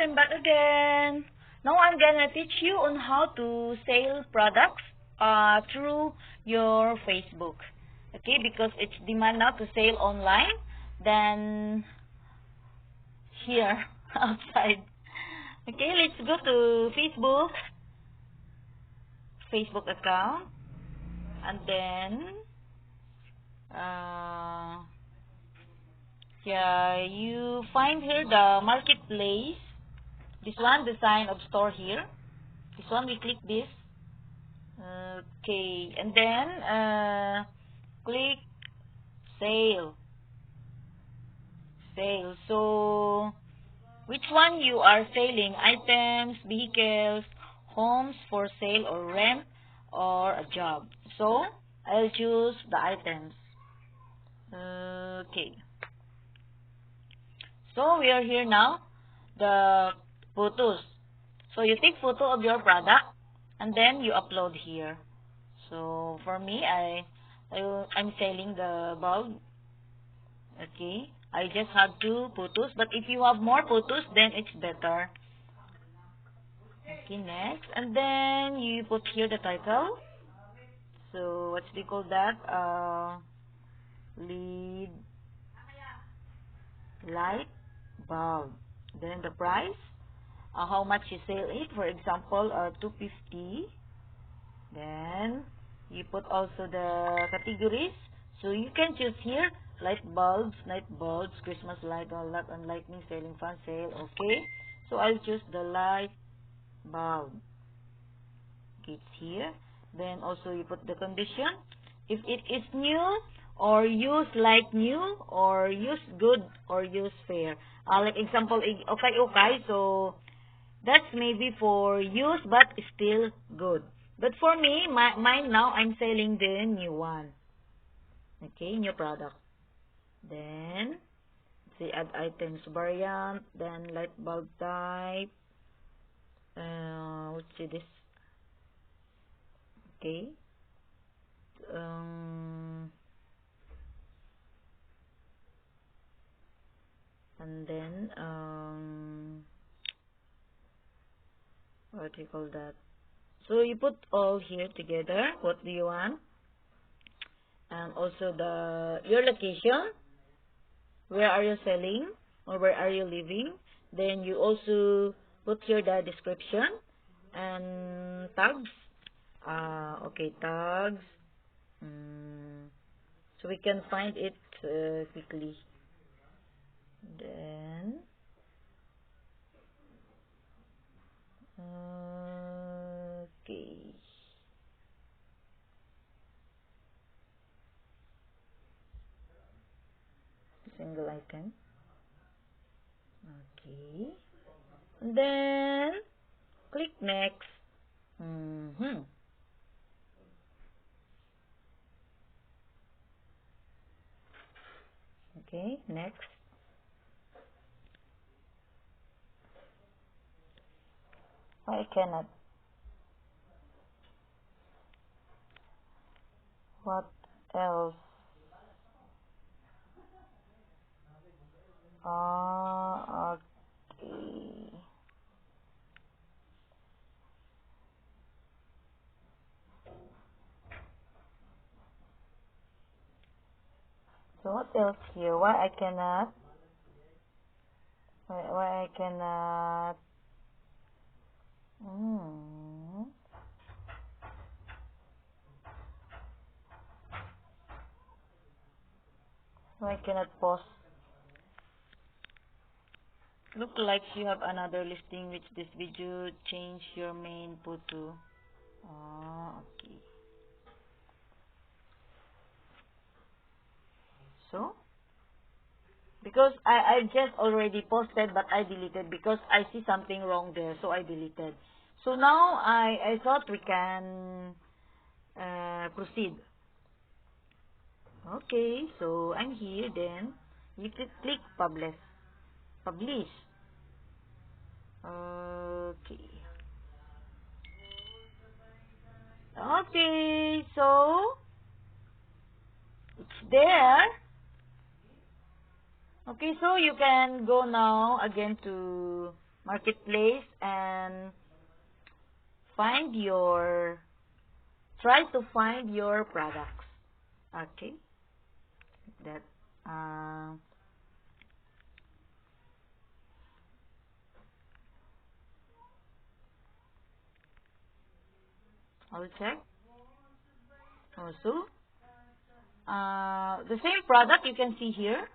I'm back again. Now I'm gonna teach you on how to sell products through your Facebook. Okay, because it's demand now to sell online than here outside. Okay, let's go to Facebook account, and then yeah, you find here the marketplace. This one, the sign of store here. This one, we click this. Okay, and then click sale. So, which one you are selling? Items, vehicles, homes for sale or rent, or a job. So, I'll choose the items. Okay. So, we are here now. The photos. So, you take photo of your product, and then you upload here. So, for me, I'm selling the bulb. Okay. I just have 2 photos, but if you have more photos, then it's better. Okay, next. And then you put here the title. So, what do you call that? Lead light bulb. Then the price. How much you sell it. For example, $250. Then, you put also the categories. So, you can choose here. Light bulbs, night bulbs, Christmas light, all that, and lightning, selling fan sale. Okay. So, I'll choose the light bulb. Okay, it's here. Then, also, you put the condition. If it is new, or use like new, or use good, or use fair. Like example, okay. So, that's maybe for use, but still good. But for me, mine now, I'm selling the new one. Okay, new product. Then, say add items variant, then light bulb type. Let's see this. Okay. And then, what do you call that? So you put all here together. What do you want? And also your location. Where are you selling? Or where are you living? Then you also put here the description and tags. Okay, tags. So we can find it quickly. Then, okay. Single item. Okay. And then, click next. Okay, next. I cannot. What else? Okay. So what else here? Why I cannot? Why I cannot? Why I cannot post? Look like you have another listing which this video. Change your main photo. Okay. So, because I just already posted, but I deleted because I see something wrong there, so I deleted. So now I thought we can proceed. Okay, so I'm here. Then you click publish. Publish. Okay. Okay, so it's there. Okay, so you can go now again to marketplace and try to find your products. Okay, that I'll check. Also, the same product you can see here,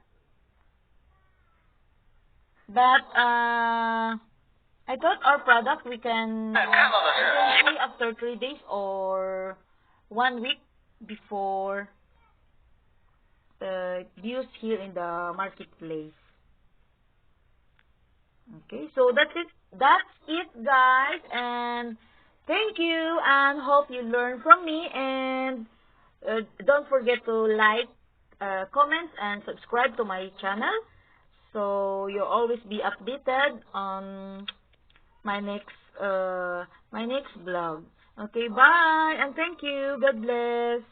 but I thought our product we can see after 3 days or 1 week before used here in the marketplace. Okay, so that's it. That's it, guys, and thank you, and hope you learn from me. And don't forget to like, comment, and subscribe to my channel, so you'll always be updated on my next vlog. Okay, bye, and thank you. God bless.